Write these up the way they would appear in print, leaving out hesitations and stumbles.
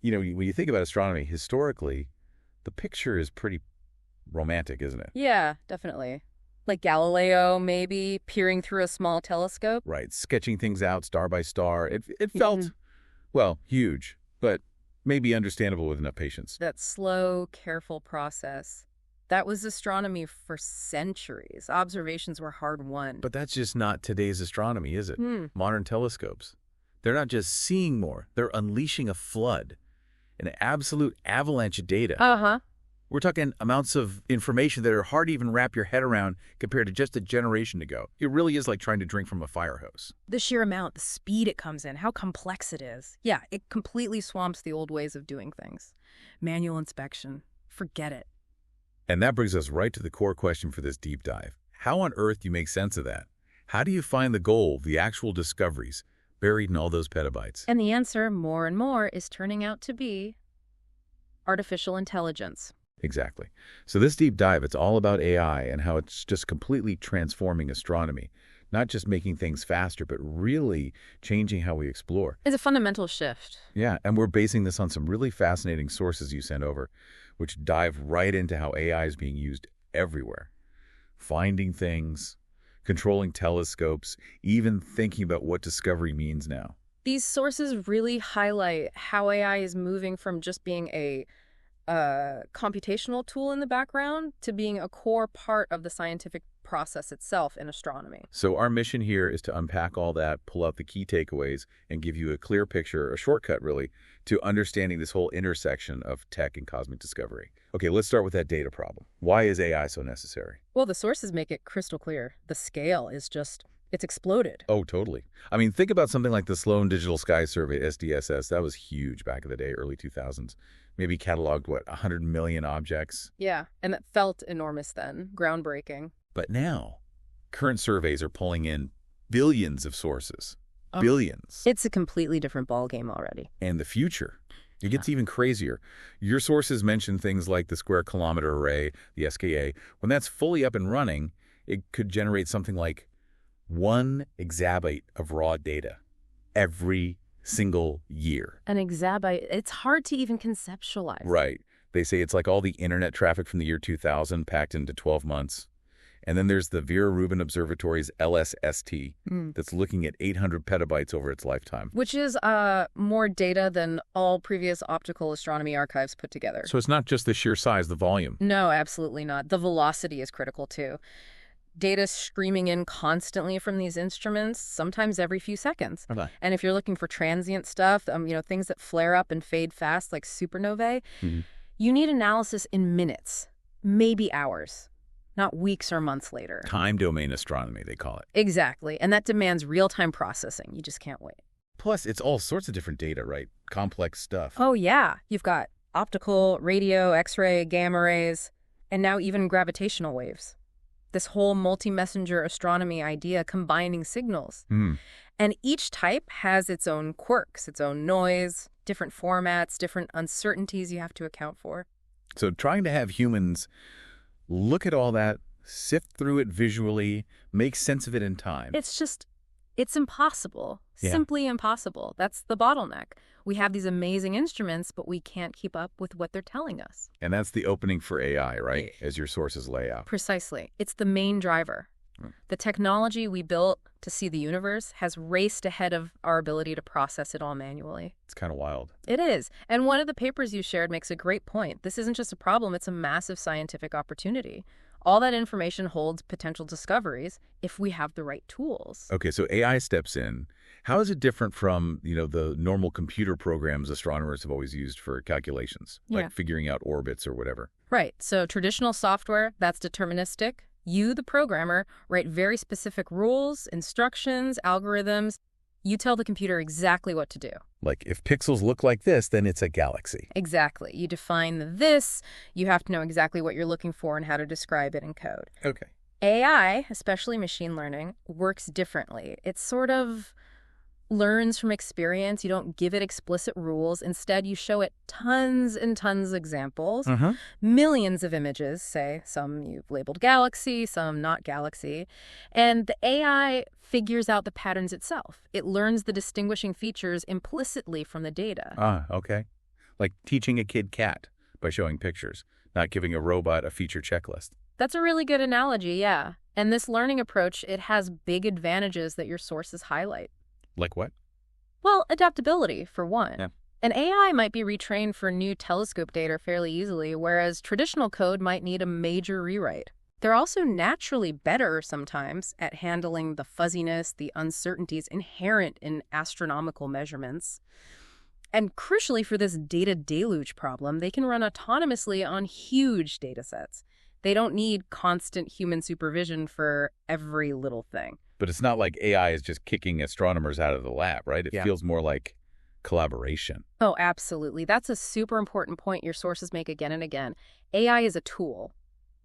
When you think about astronomy, historically, the picture is pretty romantic, isn't it? Yeah, definitely. Like Galileo, maybe, peering through a small telescope. Right, sketching things out star by star. It Mhm. felt, well, huge, but maybe understandable with enough patience. That slow, careful process. That was astronomy for centuries. Observations were hard won. But that's just not today's astronomy, is it? Hmm. Modern telescopes. They're not just seeing more, they're unleashing a flood, an absolute avalanche of data. Uh-huh. We're talking amounts of information that are hard to even wrap your head around compared to just a generation ago. It really is like trying to drink from a fire hose. The sheer amount, the speed it comes in, how complex it is. Yeah, it completely swamps the old ways of doing things. Manual inspection. Forget it. And that brings us right to the core question for this deep dive. How on earth do you make sense of that? How do you find the gold, the actual discoveries, buried in all those petabytes? And the answer, more and more, is turning out to be artificial intelligence. Exactly. So this deep dive, it's all about AI and how it's just completely transforming astronomy. Not just making things faster, but really changing how we explore. It's a fundamental shift. Yeah, and we're basing this on some really fascinating sources you sent over, which dive right into how AI is being used everywhere. Finding things, controlling telescopes, even thinking about what discovery means now. These sources really highlight how AI is moving from just being a computational tool in the background to being a core part of the scientific process itself in astronomy. So our mission here is to unpack all that, pull out the key takeaways, and give you a clear picture, a shortcut really, to understanding this whole intersection of tech and cosmic discovery. Okay, let's start with that data problem. Why is AI so necessary? Well, the sources make it crystal clear. The scale is just, it's exploded. Oh, totally. I mean, think about something like the Sloan Digital Sky Survey, SDSS. That was huge back in the day, early 2000s. Maybe cataloged, 100 million objects? Yeah, and that felt enormous then, groundbreaking. But now, current surveys are pulling in billions of sources. Oh. Billions. It's a completely different ballgame already. And the future. It gets even crazier. Your sources mention things like the Square Kilometer Array, the SKA. When that's fully up and running, it could generate something like 1 exabyte of raw data every single year. An exabyte, it's hard to even conceptualize. Right. They say it's like all the internet traffic from the year 2000 packed into 12 months. And then there's the Vera Rubin Observatory's LSST that's looking at 800 petabytes over its lifetime. Which is more data than all previous optical astronomy archives put together. So it's not just the sheer size, the volume. No, absolutely not. The velocity is critical too. Data streaming in constantly from these instruments, sometimes every few seconds. Okay. And if you're looking for transient stuff, things that flare up and fade fast like supernovae, you need analysis in minutes, maybe hours, not weeks or months later. Time domain astronomy, they call it. Exactly. And that demands real-time processing. You just can't wait. Plus, it's all sorts of different data, right? Complex stuff. Oh, yeah. You've got optical, radio, X-ray, gamma rays, and now even gravitational waves. This whole multi-messenger astronomy idea combining signals. And each type has its own quirks, its own noise, different formats, different uncertainties you have to account for. So trying to have humans look at all that, sift through it visually, make sense of it in time. It's impossible. Yeah. Simply impossible. That's the bottleneck. We have these amazing instruments, but we can't keep up with what they're telling us. And that's the opening for AI, right? As your sources lay out. Precisely. It's the main driver. The technology we built to see the universe has raced ahead of our ability to process it all manually. It's kind of wild. It is. And one of the papers you shared makes a great point. This isn't just a problem, it's a massive scientific opportunity. All that information holds potential discoveries if we have the right tools. Okay, so AI steps in. How is it different from, the normal computer programs astronomers have always used for calculations, like figuring out orbits or whatever? Right. So traditional software, that's deterministic. You, the programmer, write very specific rules, instructions, algorithms. You tell the computer exactly what to do. Like, if pixels look like this, then it's a galaxy. Exactly. You define the this. You have to know exactly what you're looking for and how to describe it in code. Okay. AI, especially machine learning, works differently. It sort of learns from experience. You don't give it explicit rules. Instead, you show it tons and tons of examples, millions of images, say, some you've labeled galaxy, some not galaxy. And the AI figures out the patterns itself. It learns the distinguishing features implicitly from the data. Okay. Like teaching a kid cat by showing pictures, not giving a robot a feature checklist. That's a really good analogy, yeah. And this learning approach, it has big advantages that your sources highlight. Like what? Well, adaptability, for one. Yeah. An AI might be retrained for new telescope data fairly easily, whereas traditional code might need a major rewrite. They're also naturally better sometimes at handling the fuzziness, the uncertainties inherent in astronomical measurements. And crucially for this data deluge problem, they can run autonomously on huge datasets. They don't need constant human supervision for every little thing. But it's not like AI is just kicking astronomers out of the lab, right? It feels more like collaboration. Oh, absolutely. That's a super important point your sources make again and again. AI is a tool,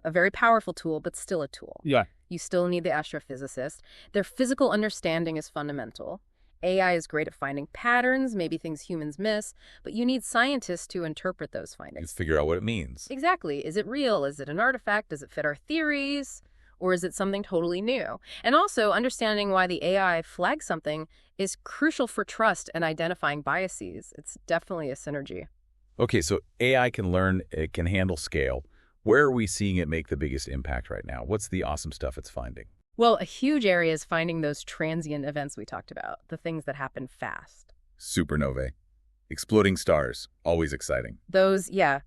a very powerful tool, but still a tool. Yeah. You still need the astrophysicist. Their physical understanding is fundamental. AI is great at finding patterns, maybe things humans miss, but you need scientists to interpret those You findings. figure out what it means. Exactly. Is it real? Is it an artifact? Does it fit our theories? Or is it something totally new? And also, understanding why the AI flags something is crucial for trust and identifying biases. It's definitely a synergy. Okay, so AI can learn, it can handle scale. Where are we seeing it make the biggest impact right now? What's the awesome stuff it's finding? Well, a huge area is finding those transient events we talked about, the things that happen fast. Supernovae. Exploding stars. Always exciting. Those, yeah.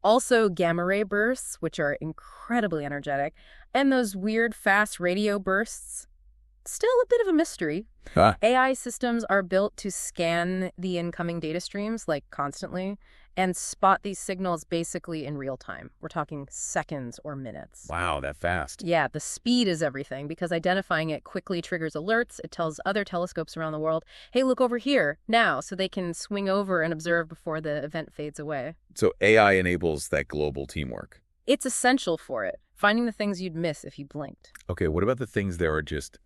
Also gamma ray bursts, which are incredibly energetic, and those weird fast radio bursts. Still a bit of a mystery. Huh? AI systems are built to scan the incoming data streams, like constantly, and spot these signals basically in real time. We're talking seconds or minutes. Wow, that fast. Yeah, the speed is everything because identifying it quickly triggers alerts. It tells other telescopes around the world, hey, look over here now, so they can swing over and observe before the event fades away. So AI enables that global teamwork. It's essential for it, finding the things you'd miss if you blinked. Okay, what about the things there are just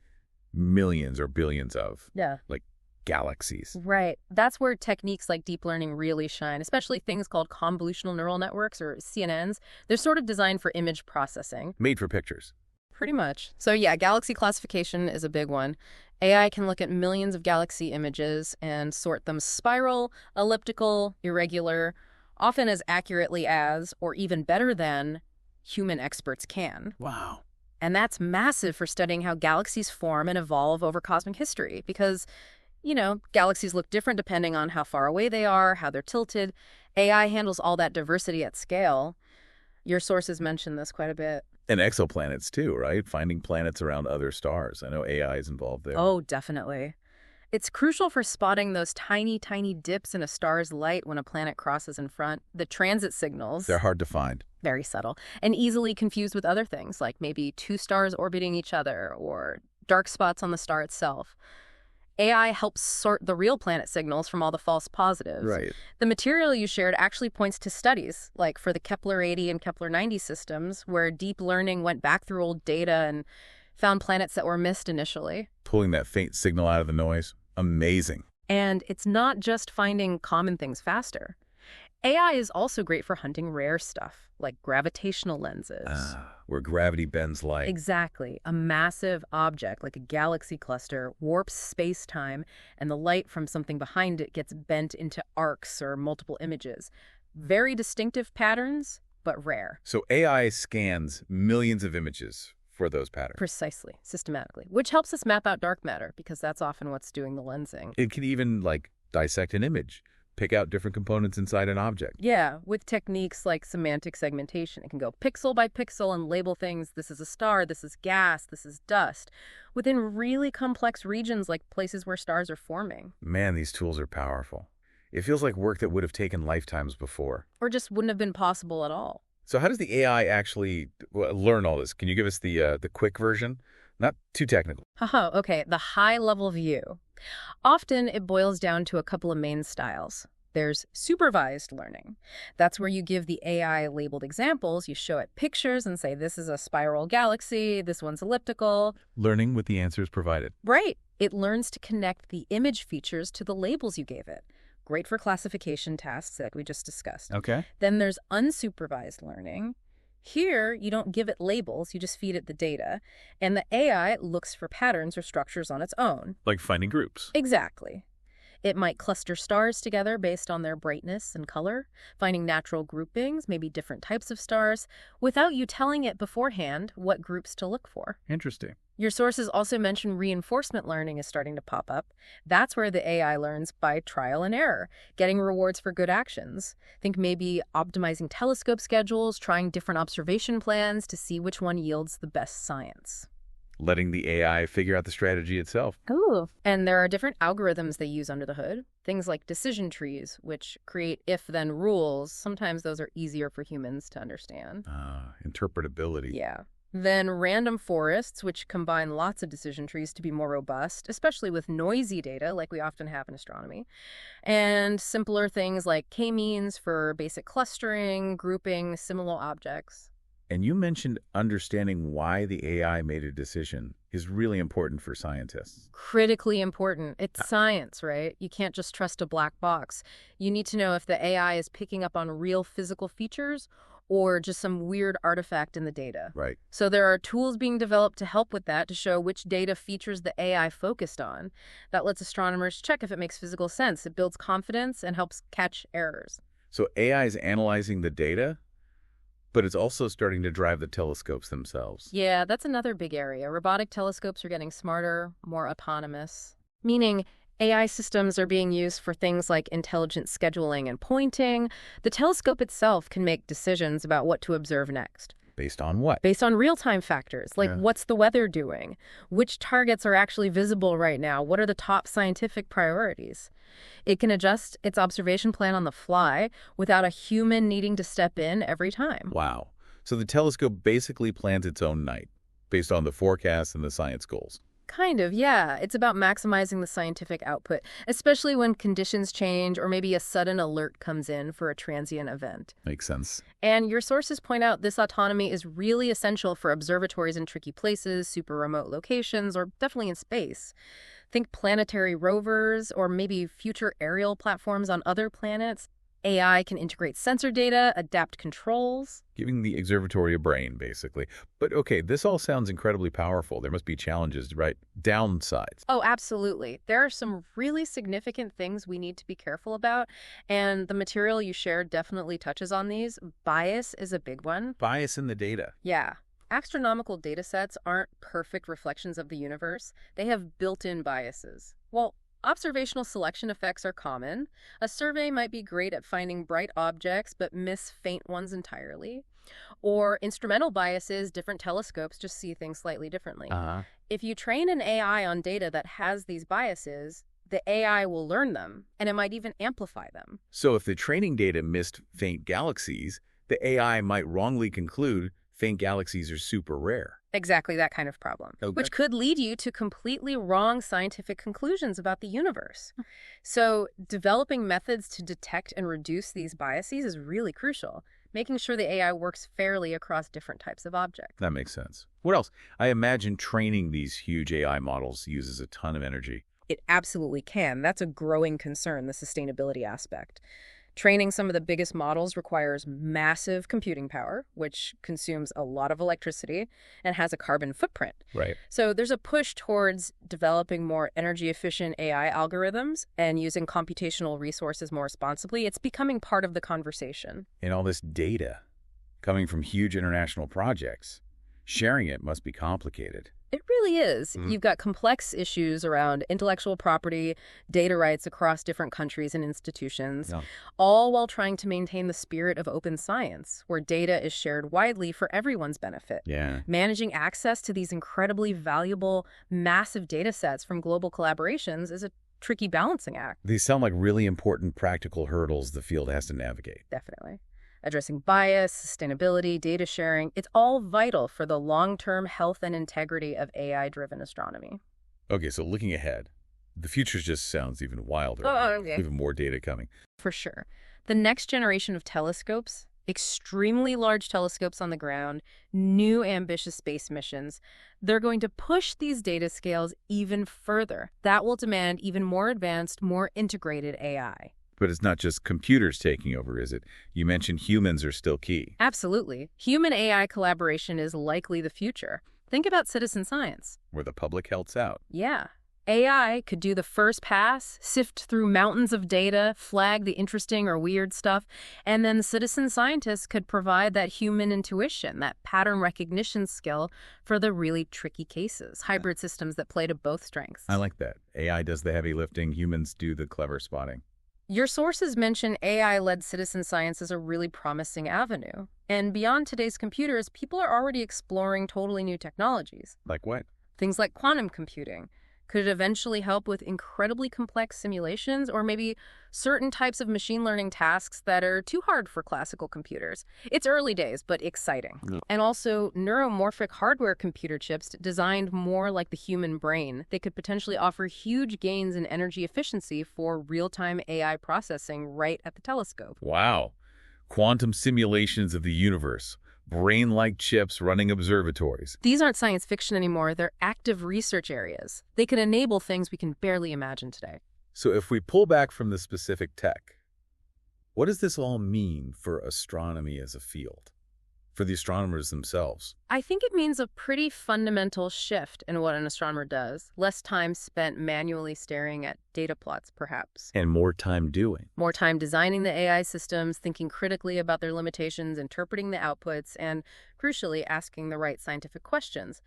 millions or billions of? Yeah. Like galaxies. Right. That's where techniques like deep learning really shine, especially things called convolutional neural networks, or CNNs. They're sort of designed for image processing. Made for pictures. Pretty much. So yeah, galaxy classification is a big one. AI can look at millions of galaxy images and sort them spiral, elliptical, irregular, often as accurately as, or even better than, human experts can. Wow. And that's massive for studying how galaxies form and evolve over cosmic history because, you know, galaxies look different depending on how far away they are, how they're tilted. AI handles all that diversity at scale. Your sources mention this quite a bit. And exoplanets too, right? Finding planets around other stars. I know AI is involved there. Oh, definitely. It's crucial for spotting those tiny, tiny dips in a star's light when a planet crosses in front. The transit signals. They're hard to find. Very subtle. And easily confused with other things, like maybe two stars orbiting each other or dark spots on the star itself. AI helps sort the real planet signals from all the false positives. Right. The material you shared actually points to studies, like for the Kepler-80 and Kepler-90 systems, where deep learning went back through old data and found planets that were missed initially. Pulling that faint signal out of the noise. Amazing. And it's not just finding common things faster. AI is also great for hunting rare stuff, like gravitational lenses. Where gravity bends light. Exactly. A massive object, like a galaxy cluster, warps space-time, and the light from something behind it gets bent into arcs or multiple images. Very distinctive patterns, but rare. So AI scans millions of images for those patterns. Precisely, systematically, which helps us map out dark matter, because that's often what's doing the lensing. It can even, like, dissect an image, pick out different components inside an object. Yeah, with techniques like semantic segmentation. It can go pixel by pixel and label things. This is a star, this is gas, this is dust, within really complex regions like places where stars are forming. Man, these tools are powerful. It feels like work that would have taken lifetimes before. Or just wouldn't have been possible at all. So how does the AI actually learn all this? Can you give us the quick version? Not too technical. Haha, okay, the high-level view. Often it boils down to a couple of main styles. There's supervised learning. That's where you give the AI labeled examples, you show it pictures and say, this is a spiral galaxy, this one's elliptical. Learning with the answers provided. Right. It learns to connect the image features to the labels you gave it. Great for classification tasks that we just discussed. Okay. Then there's unsupervised learning. Here, you don't give it labels, you just feed it the data, and the AI looks for patterns or structures on its own. Like finding groups. Exactly. It might cluster stars together based on their brightness and color, finding natural groupings, maybe different types of stars, without you telling it beforehand what groups to look for. Interesting. Your sources also mention reinforcement learning is starting to pop up. That's where the AI learns by trial and error, getting rewards for good actions. Think maybe optimizing telescope schedules, trying different observation plans to see which one yields the best science. Letting the AI figure out the strategy itself. Ooh. And there are different algorithms they use under the hood. Things like decision trees, which create if-then rules. Sometimes those are easier for humans to understand. Interpretability. Yeah. Then random forests, which combine lots of decision trees to be more robust, especially with noisy data like we often have in astronomy. And simpler things like k-means for basic clustering, grouping similar objects. And you mentioned understanding why the AI made a decision is really important for scientists. Critically important. It's science, right? You can't just trust a black box. You need to know if the AI is picking up on real physical features or just some weird artifact in the data. Right. So there are tools being developed to help with that, to show which data features the AI focused on. That lets astronomers check if it makes physical sense. It builds confidence and helps catch errors. So AI is analyzing the data, but it's also starting to drive the telescopes themselves. Yeah, that's another big area. Robotic telescopes are getting smarter, more autonomous. Meaning AI systems are being used for things like intelligent scheduling and pointing. The telescope itself can make decisions about what to observe next. Based on what? Based on real-time factors, like what's the weather doing? Which targets are actually visible right now? What are the top scientific priorities? It can adjust its observation plan on the fly without a human needing to step in every time. Wow. So the telescope basically plans its own night, based on the forecasts and the science goals. Kind of, yeah. It's about maximizing the scientific output, especially when conditions change or maybe a sudden alert comes in for a transient event. Makes sense. And your sources point out this autonomy is really essential for observatories in tricky places, super remote locations, or definitely in space. Think planetary rovers or maybe future aerial platforms on other planets. AI can integrate sensor data, adapt controls. Giving the observatory a brain, basically. But okay, this all sounds incredibly powerful. There must be challenges, right? Downsides. Oh, absolutely. There are some really significant things we need to be careful about, and the material you shared definitely touches on these. Bias is a big one. Bias in the data. Yeah. Astronomical datasets aren't perfect reflections of the universe. They have built-in biases. Well, observational selection effects are common. A survey might be great at finding bright objects but miss faint ones entirely. Or instrumental biases, different telescopes just see things slightly differently. If you train an AI on data that has these biases, the AI will learn them, and it might even amplify them. So if the training data missed faint galaxies, the AI might wrongly conclude faint galaxies are super rare. Exactly that kind of problem, which could lead you to completely wrong scientific conclusions about the universe. So developing methods to detect and reduce these biases is really crucial, making sure the AI works fairly across different types of objects. That makes sense. What else? I imagine training these huge AI models uses a ton of energy. It absolutely can. That's a growing concern, the sustainability aspect. Training some of the biggest models requires massive computing power, which consumes a lot of electricity and has a carbon footprint. Right. So there's a push towards developing more energy-efficient AI algorithms and using computational resources more responsibly. It's becoming part of the conversation. And all this data coming from huge international projects, sharing it must be complicated. It really is. You've got complex issues around intellectual property, data rights across different countries and institutions, all while trying to maintain the spirit of open science, where data is shared widely for everyone's benefit. Managing access to these incredibly valuable, massive data sets from global collaborations is a tricky balancing act. These sound like really important practical hurdles the field has to navigate. Definitely. Addressing bias, sustainability, data sharing, it's all vital for the long-term health and integrity of AI-driven astronomy. Okay, so looking ahead, the future just sounds even wilder. Even more data coming. For sure. The next generation of telescopes, extremely large telescopes on the ground, new ambitious space missions, they're going to push these data scales even further. That will demand even more advanced, more integrated AI. But it's not just computers taking over, is it? You mentioned humans are still key. Absolutely. Human-AI collaboration is likely the future. Think about citizen science. Where the public helps out. Yeah. AI could do the first pass, sift through mountains of data, flag the interesting or weird stuff, and then citizen scientists could provide that human intuition, that pattern recognition skill for the really tricky cases, hybrid systems that play to both strengths. I like that. AI does the heavy lifting, humans do the clever spotting. Your sources mention AI-led citizen science as a really promising avenue. And beyond today's computers, people are already exploring totally new technologies. Like what? Things like quantum computing. Could it eventually help with incredibly complex simulations or maybe certain types of machine learning tasks that are too hard for classical computers? It's early days, but exciting. Yeah. And also, neuromorphic hardware computer chips designed more like the human brain. They could potentially offer huge gains in energy efficiency for real-time AI processing right at the telescope. Wow. Quantum simulations of the universe. Brain-like chips running observatories. These aren't science fiction anymore. They're active research areas. They can enable things we can barely imagine today. So if we pull back from the specific tech, what does this all mean for astronomy as a field? For the astronomers themselves? I think it means a pretty fundamental shift in what an astronomer does. Less time spent manually staring at data plots, perhaps. And more time doing. More time designing the AI systems, thinking critically about their limitations, interpreting the outputs, and, crucially, asking the right scientific questions.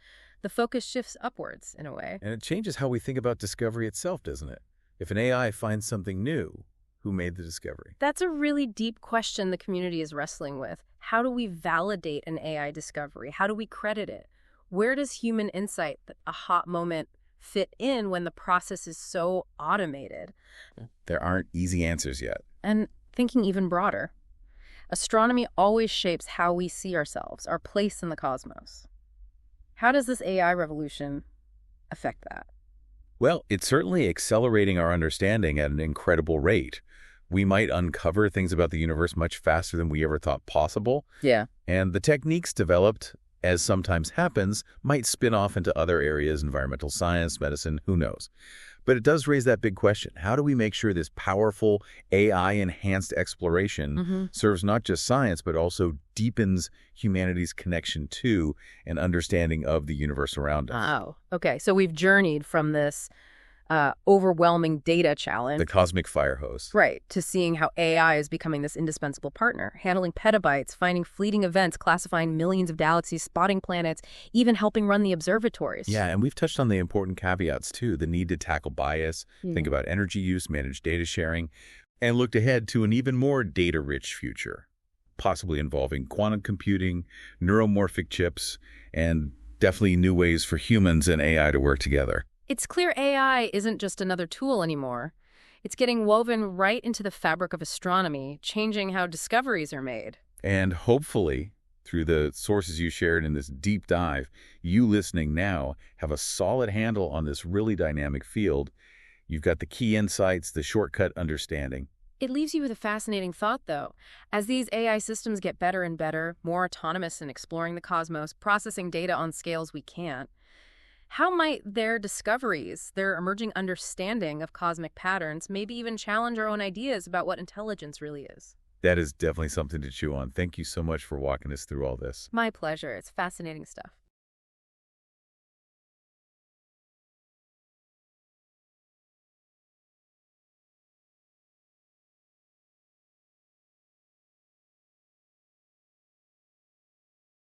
The focus shifts upwards, in a way. And it changes how we think about discovery itself, doesn't it? If an AI finds something new, who made the discovery? That's a really deep question the community is wrestling with. How do we validate an AI discovery? How do we credit it? Where does human insight, a aha moment, fit in when the process is so automated? There aren't easy answers yet. And thinking even broader, astronomy always shapes how we see ourselves, our place in the cosmos. How does this AI revolution affect that? Well, it's certainly accelerating our understanding at an incredible rate. We might uncover things about the universe much faster than we ever thought possible. Yeah. And the techniques developed, as sometimes happens, might spin off into other areas, environmental science, medicine, who knows. But it does raise that big question. How do we make sure this powerful AI-enhanced exploration serves not just science, but also deepens humanity's connection to and understanding of the universe around us? Oh, okay. So we've journeyed from this overwhelming data challenge. The cosmic fire hose. Right, to seeing how AI is becoming this indispensable partner, handling petabytes, finding fleeting events, classifying millions of galaxies, spotting planets, even helping run the observatories. Yeah, and we've touched on the important caveats too, the need to tackle bias, think about energy use, manage data sharing, and looked ahead to an even more data-rich future, possibly involving quantum computing, neuromorphic chips, and definitely new ways for humans and AI to work together. It's clear AI isn't just another tool anymore. It's getting woven right into the fabric of astronomy, changing how discoveries are made. And hopefully, through the sources you shared in this deep dive, you listening now have a solid handle on this really dynamic field. You've got the key insights, the shortcut understanding. It leaves you with a fascinating thought, though. As these AI systems get better and better, more autonomous in exploring the cosmos, processing data on scales we can't, how might their discoveries, their emerging understanding of cosmic patterns, maybe even challenge our own ideas about what intelligence really is? That is definitely something to chew on. Thank you so much for walking us through all this. My pleasure. It's fascinating stuff.